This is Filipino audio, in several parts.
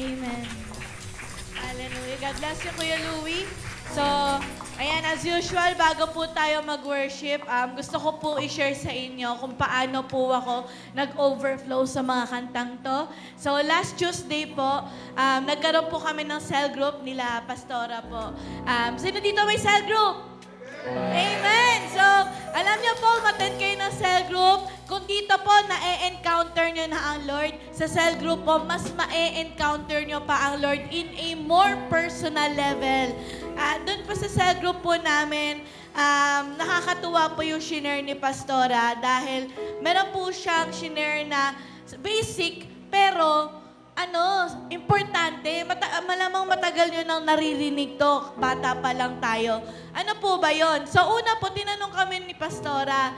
Amen. Hallelujah. God bless you, Kuya Louie. So, ayan, as usual, bago po tayo mag-worship, gusto ko po i-share sa inyo kung paano po ako nag-overflow sa mga kantang to. So, last Tuesday po, nagkaroon po kami ng cell group nila, Pastora po. Sino dito may cell group? Amen! So, alam niyo po, attend kayo ng cell group. Kung dito po, na-encounter niyo na ang Lord, sa cell group po, mas ma-encounter niyo pa ang Lord in a more personal level. Doon po sa cell group po namin, nakakatuwa po yung shinare ni Pastora dahil meron po siyang shinare na basic, pero importante, malamang matagal nyo nang naririnig to, bata pa lang tayo. Ano po ba yon? So una po, tinanong kami ni Pastora,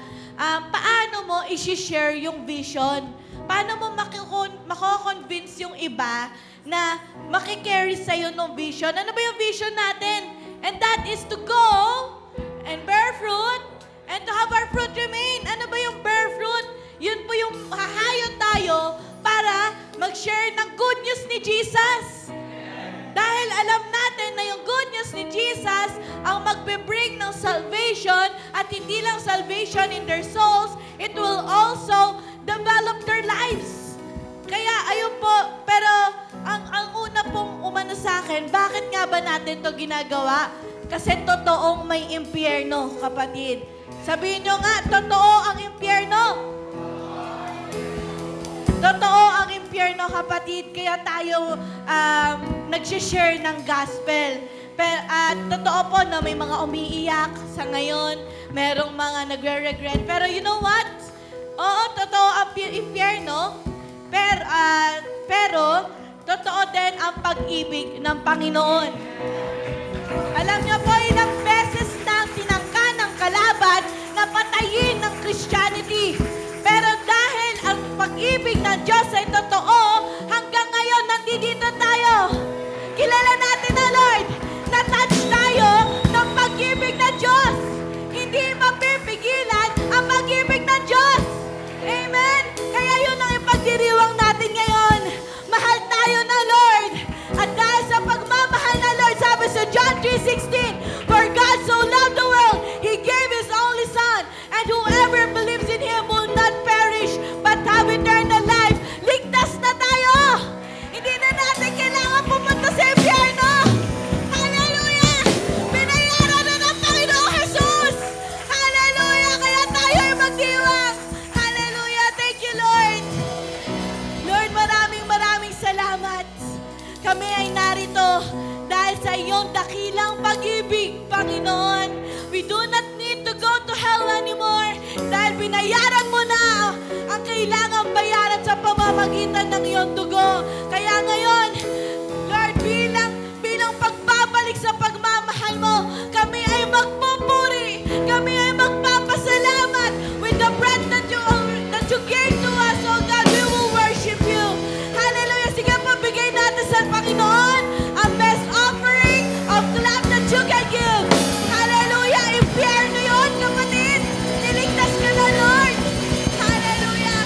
paano mo isi-share yung vision? Paano mo mako-convince yung iba na makikarry sa'yo ng vision? Ano ba yung vision natin? And that is to go and bear fruit and to have our fruit remain. Ano ba yung bear fruit? Yun po yung hahayo tayo para mag-share ng good news ni Jesus. Dahil alam natin na yung good news ni Jesus ang magbe-bring ng salvation at hindi lang salvation in their souls, it will also develop their lives. Kaya ayun po, pero ang una pong umano sa akin, bakit nga ba natin to ginagawa? Kasi totoong may impyerno, kapatid. Sabihin nyo nga, totoo ang impyerno. Totoo ang impyerno, kapatid, kaya tayo nag-share ng gospel. At totoo po na may mga umiiyak sa ngayon, merong mga nagre-regret. Pero you know what? Oo, totoo ang impyerno, pero totoo din ang pag-ibig ng Panginoon. Alam niyo po, ilang beses nang tinangka ng kalaban na patayin ng Christianity. Pero dahil ang pag-ibig ng Diyos ay totoo, hanggang ngayon nandito tayo. Kilala natin na Lord, na-touch tayo ng pag-ibig ng Diyos. Hindi mapipigilan ang pag-ibig ng Diyos. Amen? Kaya yun ang ipagdiriwang natin ngayon. Mahal tayo na Lord. At dahil sa pagmamahal na Lord, sabi sa John 3:16, for God so loved the world, He gave His only Son, and whoever believes in Him will not perish, but have eternal life. Ligtas na tayo! Hindi na natin kailangan pumunta sa impyerno! Hallelujah! Binayaran na ng Panginoong Jesus! Hallelujah! Kaya tayo ay magdiwang! Hallelujah! Thank you, Lord! Lord, maraming salamat! Kami ay narito dahil sa iyong dakilang pag-ibig, Panginoon. We do not need to go to hell anymore dahil binayaran mo na ang kailangang bayaran sa pamamagitan ng iyong dugo. Kaya ngayon, Lord, bilang pagbabalik sa pagmamahal mo, kami ay magpupuri, kami ay magpapasalamat with the breath that you gave to us, oh God, we will worship you. Hallelujah! Sige, pabigay natin sa Panginoon ang best offering of clap that you can give. Hallelujah! Impyerno yun, kapatid! Niligtas ka na, Lord! Hallelujah!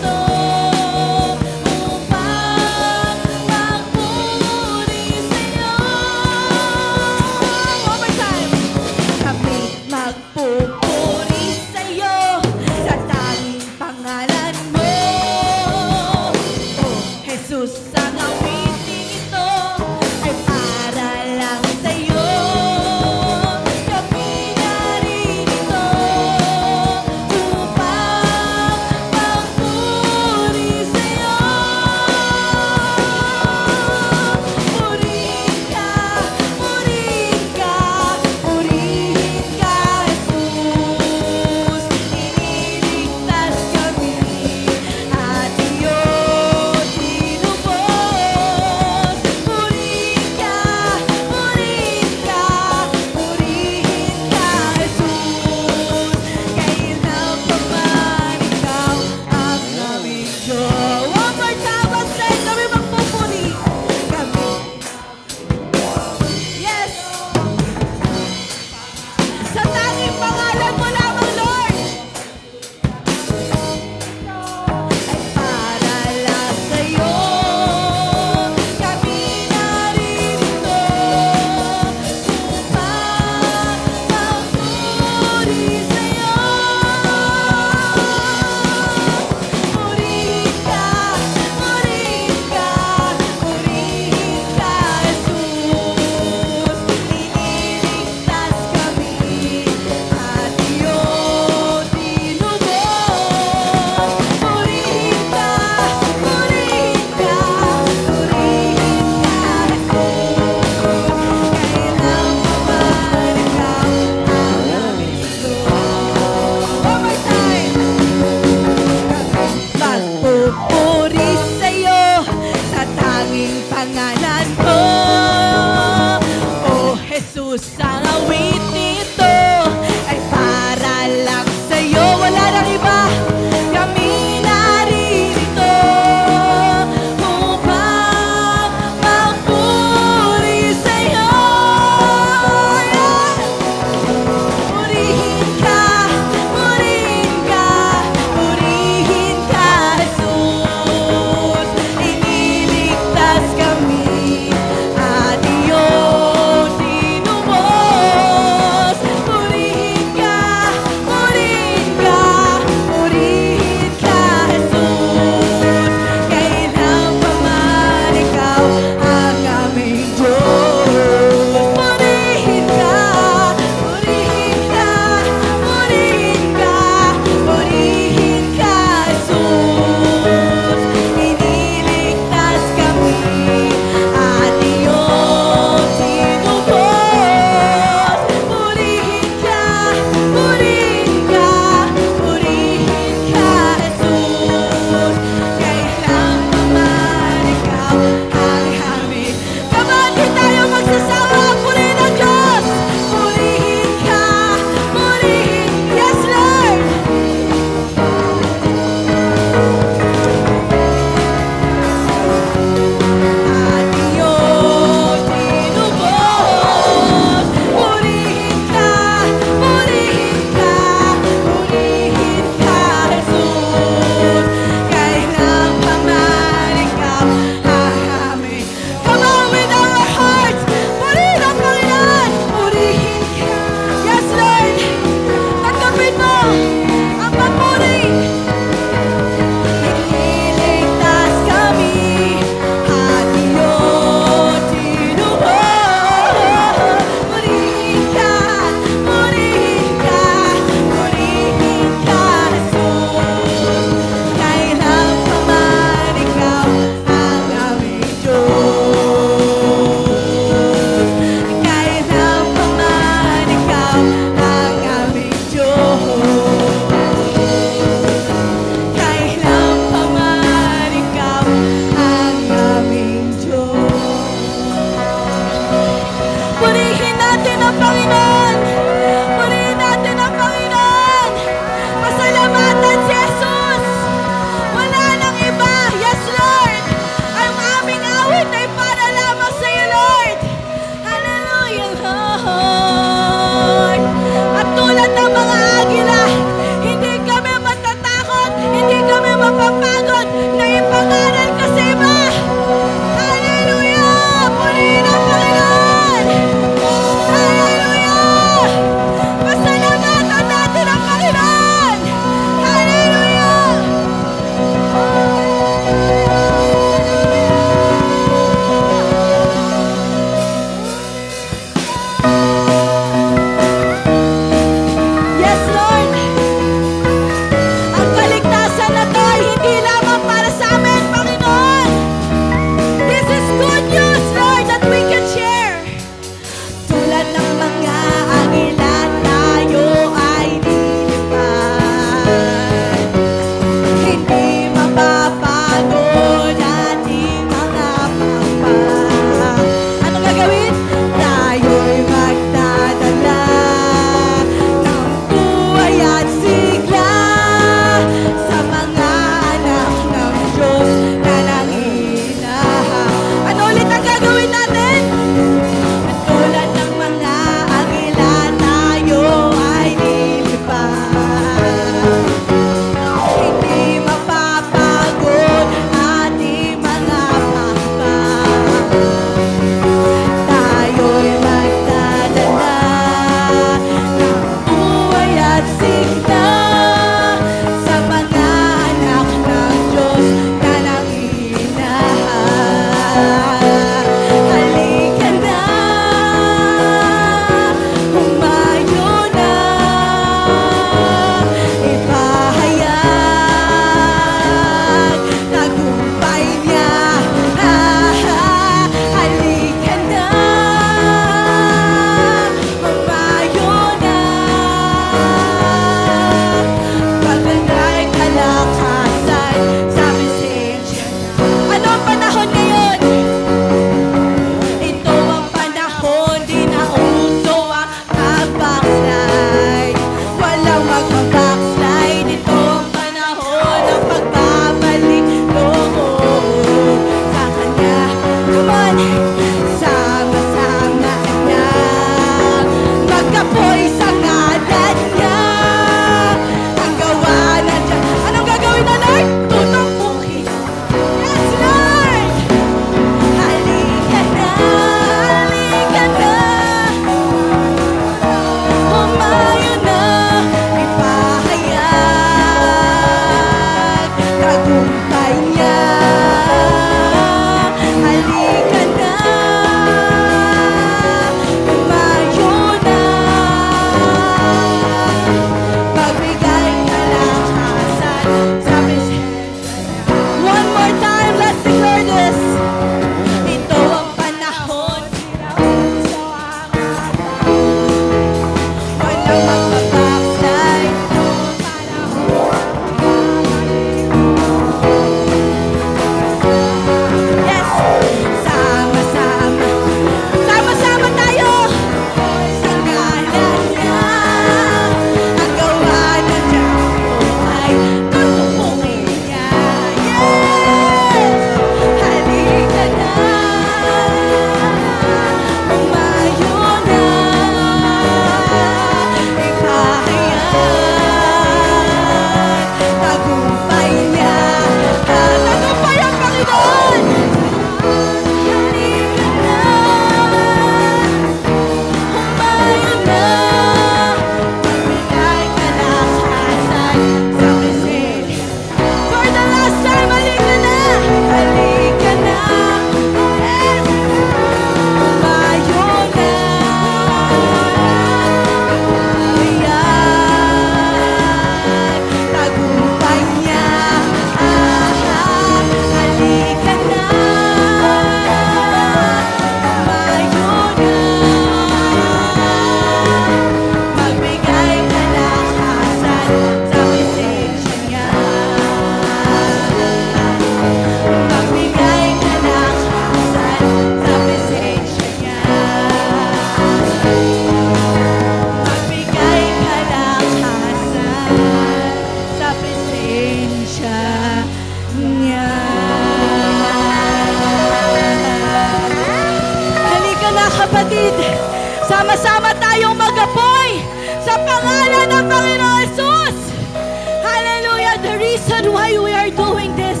reason why we are doing this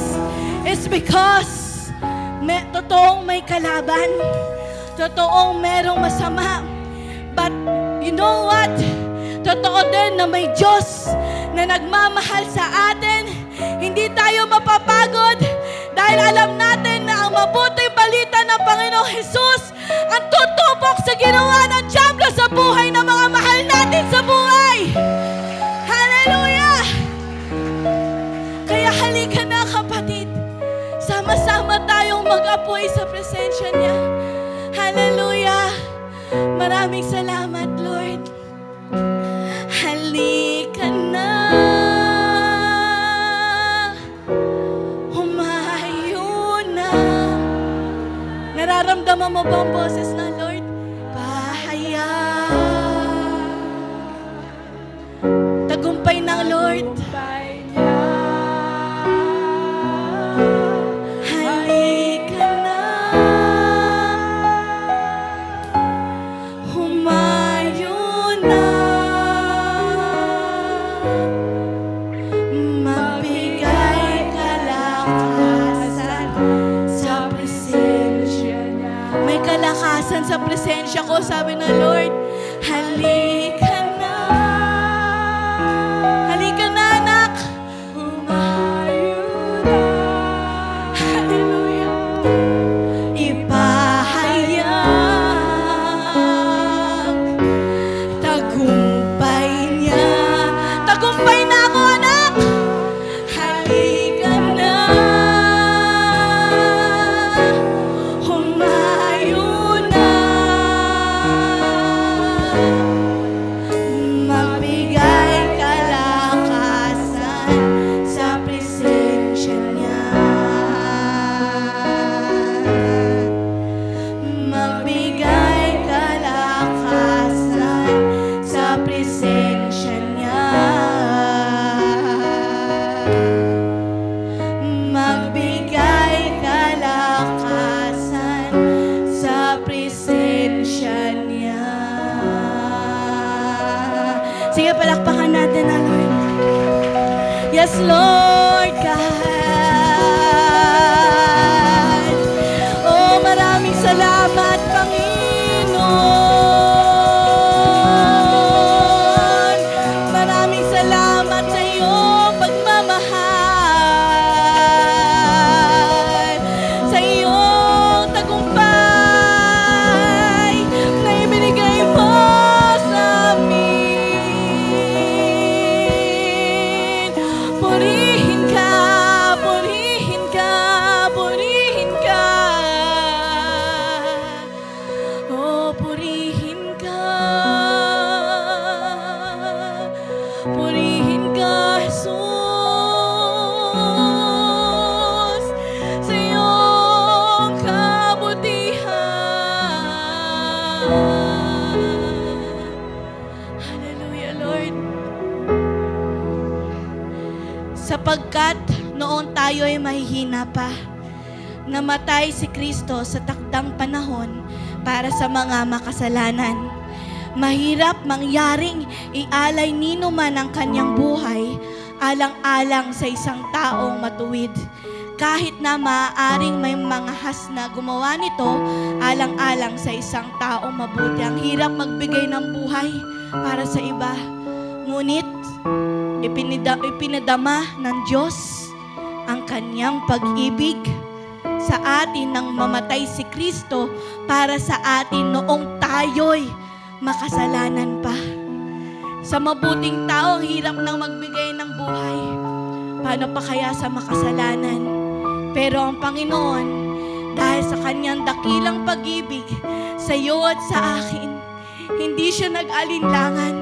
is because totoong may kalaban. Totoong merong masama. But you know what? Totoo din na may Diyos na nagmamahal sa atin. Hindi tayo mapapagod dahil alam natin na ang mabuting balita ng Panginoong Jesus ang tutupok sa ginawa ng Diablo sa buhay ng mga mahal natin sa buhay. Hallelujah! Kaya halika na kapatid. Sama-sama tayong mag-apoy sa presensya niya. Hallelujah! Maraming salamat, Lord. Halika na. Humayo na. Nararamdaman mo ba ang boses na, Lord? Pahaya. Tagumpay ng Lord. Halika na. Humayo na. Magbigay kalakasan sa presensya niya. May kalakasan sa presensya ko, sabi ng Lord. Halika na. Halika na, anak. Humayo na. Hallelujah. Ipahayag tagumpay niya. Tagumpay na ako, anak. Halika na. Humayo na. Magbigay kalakasan sa presensya niya. Magbigay kalakasan sa presensya niya. Magbigay kalakasan sa presensya niya. Sige, palakpakan natin na, Lord. Yes, Lord God. Oh, maraming salamat, Panginoon. Maraming salamat sa iyong pagmamahal, sa iyong tagumpay na ibinigay mo sa amin. Purihin ka, purihin ka, purihin ka. Oh, purihin ka. Purihin ka, Jesus, sa iyong kabutihan. Hallelujah, Lord. Sapagkat noon tayo ay mahihina pa, namatay si Kristo sa takdang panahon para sa mga makasalanan. Mahirap mangyaring ialay nino man ang kanyang buhay alang-alang sa isang taong matuwid. Kahit na maaaring may mga has na gumawa nito alang-alang sa isang taong mabuti. Ang hirap magbigay ng buhay para sa iba. Ngunit ipinadama ng Diyos ang kanyang pag-ibig sa atin nang mamatay si Kristo para sa atin noong tayo'y makasalanan pa. Sa mabuting tao, ang hirap nang magbigay ng buhay. Paano pa kaya sa makasalanan? Pero ang Panginoon, dahil sa kanyang dakilang pag-ibig sa iyo at sa akin, hindi siya nag-alinlangan.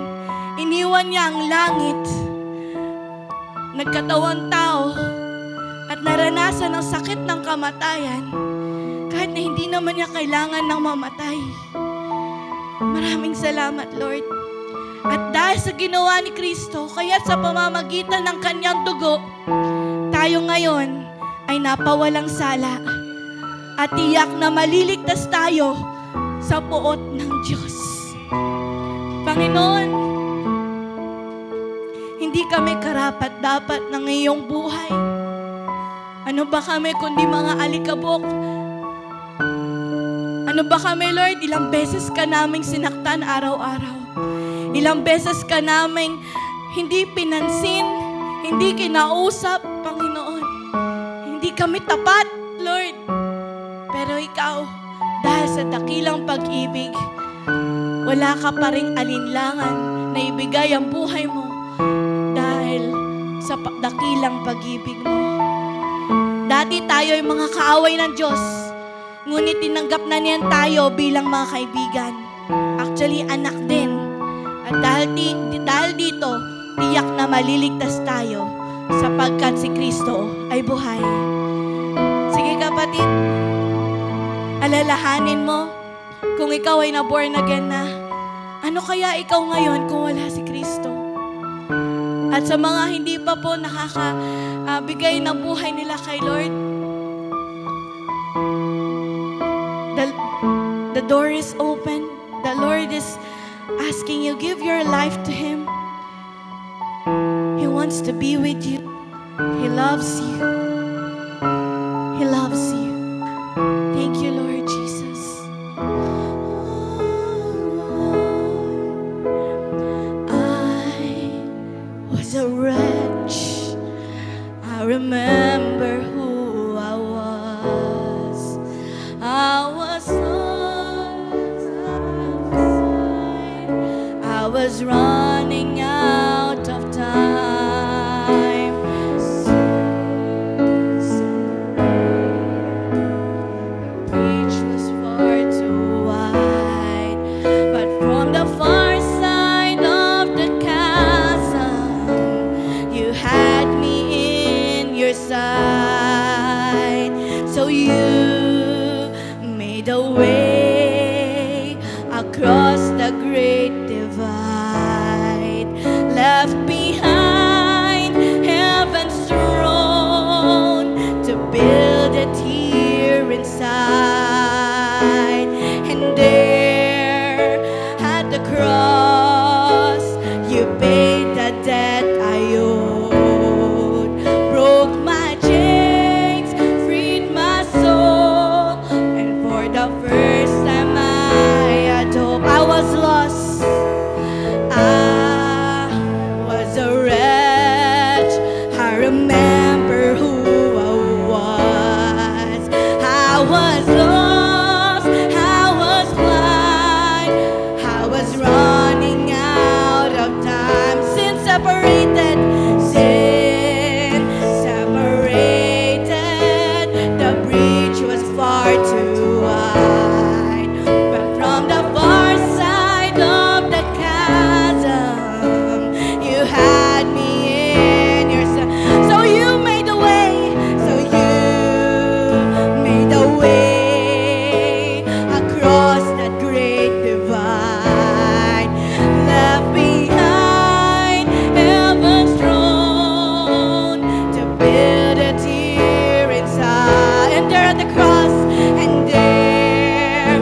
Iniwan niya ang langit, nagkatawang tao, at naranasan ang sakit ng kamatayan, kahit na hindi naman niya kailangan ng mamatay. Maraming salamat, Lord. At dahil sa ginawa ni Kristo, kaya sa pamamagitan ng kanyang dugo, tayo ngayon ay napawalang sala at tiyak na maliligtas tayo sa poot ng Diyos. Panginoon, hindi kami karapat-dapat ng iyong buhay. Ano ba kami kundi mga alikabok? Ano ba kami, Lord? Ilang beses ka naming sinaktan araw-araw. Ilang beses ka naming hindi pinansin, hindi kinausap, Panginoon. Hindi kami tapat, Lord. Pero ikaw, dahil sa dakilang pag-ibig, wala ka pa ring alinlangan na ibigay ang buhay mo dahil sa dakilang pag-ibig mo. Dati tayo ay mga kaaway ng Diyos, ngunit tinanggap na niyan tayo bilang mga kaibigan. Actually, anak din. At dahil dito, tiyak na maliligtas tayo sapagkat si Kristo ay buhay. Sige kapatid, alalahanin mo kung ikaw ay na-born again na, ano kaya ikaw ngayon kung wala si Kristo? At sa mga hindi pa po nakakabigay ng buhay nila kay Lord, the door is open. The Lord is asking you, give your life to Him. He wants to be with you. He loves you. He loves you. Thank you, Lord Jesus. I was a wretch. I remember who I was. I was lost. I was running out of time. Reach was far too wide, but from the far side of the chasm, you had me in your sight. So you made a way across the great divide, left behind heaven's throne to build it here inside. And there at the cross, you paid the debt I owed, broke my chains, freed my soul, and for the first time I had hope. I was lost. I was a wretch. I remember who I was. I was lost. I was blind. I was running out of time. Sin separated. Sin separated. The breach was far too wide. But from the far side of the chasm, you had me in your sight. So you made a way. So you made a way across that great divide, left behind heaven's throne to build it here inside. And there at the cross, and there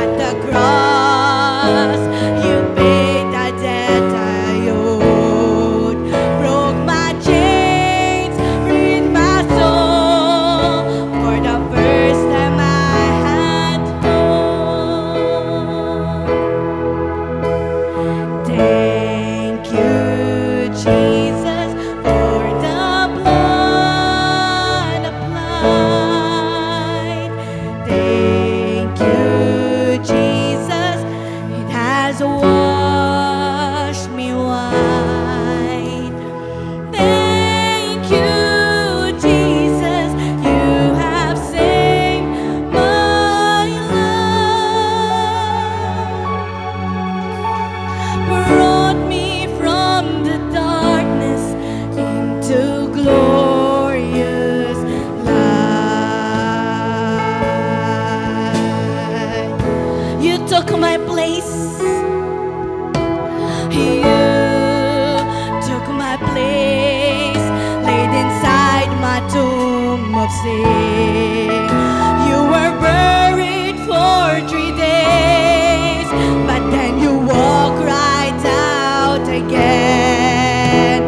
at the cross, you paid the debt I owed, broke my chains, freed my soul. For the first time I had hope. Thank you, Jesus, for the blood applied. Thank you, Jesus, it has washed me white. Thank you, Jesus, you have saved my life, brought me from the darkness into glorious light. You took my place. You took my place, laid inside my tomb of sin. You were buried for 3 days, but then you walk right out again.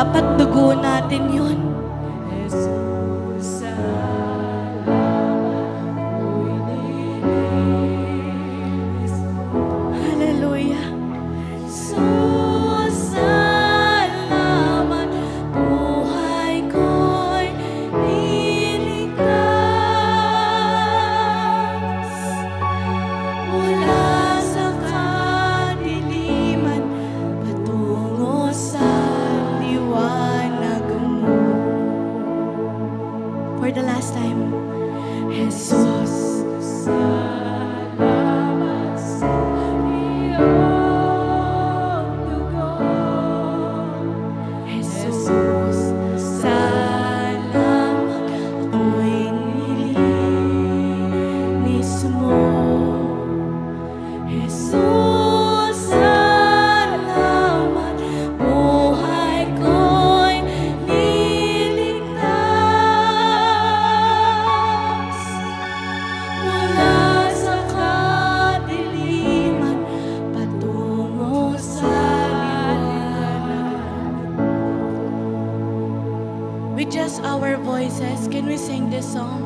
dapat dugo natin yun. Jesus, salamat ko'y nilinis mo. Hallelujah. Jesus, salamat, buhay ko'y niligtas. Mula sa kadiliman, patungo sa liwanag mo. For the last time, Jesus, Salamat sa iyong dugo. Jesus, salamat, ako'y nilinis mo. Jesus, salamat, buhay ko'y niligtas. Mula sa kadiliman, patungo sa liwanag. With just our voices, can we sing this song?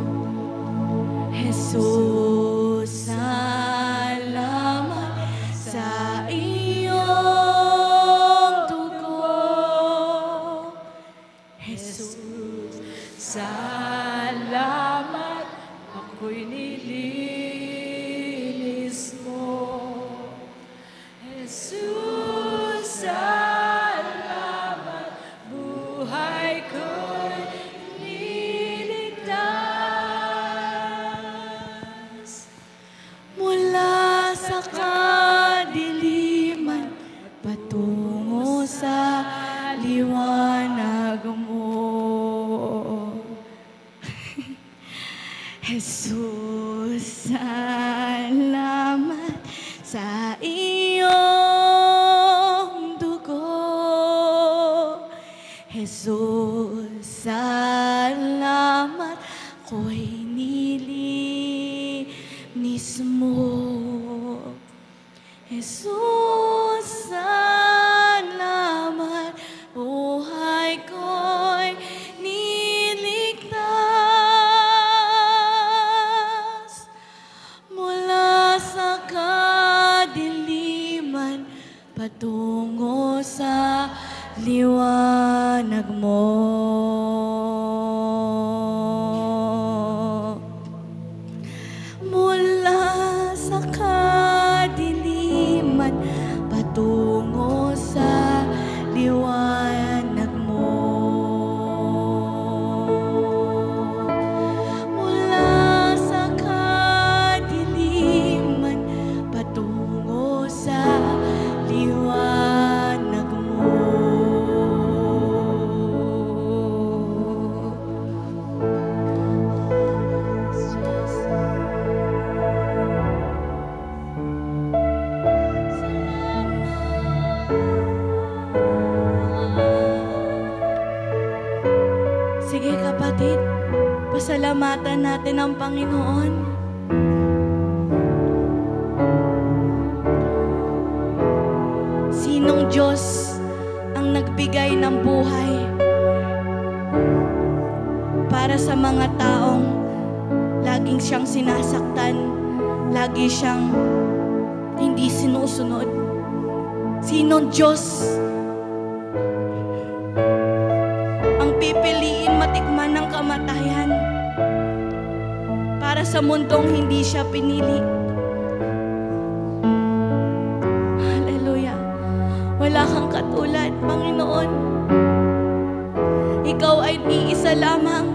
Jesus, salamat sa iyong dugo. Jesus, Salamat, ako'y nilinis mo. Jesus, salamat, buhay ko'y niligtas. mula sa kadiliman, patungo sa liwanag mo. Jesus, salamat sa iyong dugo. Jesus, salamat, ako'y nilinis mo. Jesus, salamat, buhay ko'y niligtas. Mula sa kadiliman, patungo sa liwanag mo. Mula sa kadiliman, patungo sa liwanag mo. Mula sa kadiliman, patungo sa liwanag mo. Sige kapatid, pasalamatan natin ang Panginoon. Sinong Diyos ang nagbigay ng buhay para sa mga taong laging siyang sinasaktan, lagi siyang hindi sinusunod? Sinong Diyos ang pipiliin matikman ng kamatayan para sa mundong hindi siya pinili? Hallelujah. Wala kang katulad, Panginoon. Ikaw ay iisa lamang.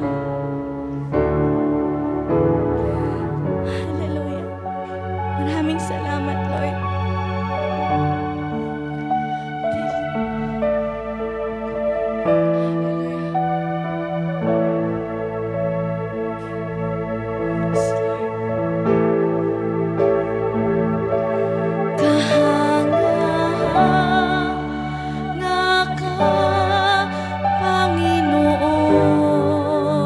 Hallelujah. Maraming salamat, Lord. Panginoon.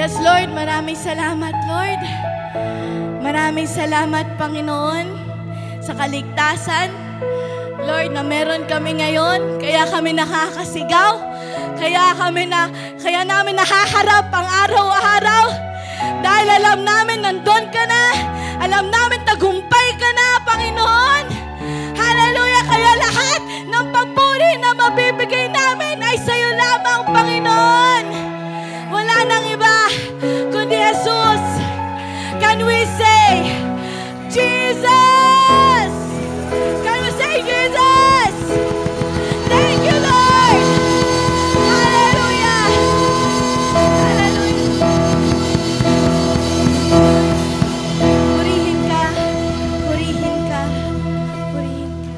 Yes, Lord, maraming salamat, Lord. Maraming salamat, Panginoon, sa kaligtasan. Lord, na meron kami ngayon, kaya kami nakakasigaw, kaya namin nahaharap ang araw-araw. Dahil alam namin nandun ka na, alam namin tagumpay ka na, Panginoon. Hallelujah, kaya lahat ng papuri na mabibigay namin ay sa'yo lamang, Panginoon. Wala nang iba, kundi Jesus. Can we say, Jesus? Can we say, Jesus? Thank you, Lord. Hallelujah. Hallelujah. Purihin ka, purihin ka, purihin ka.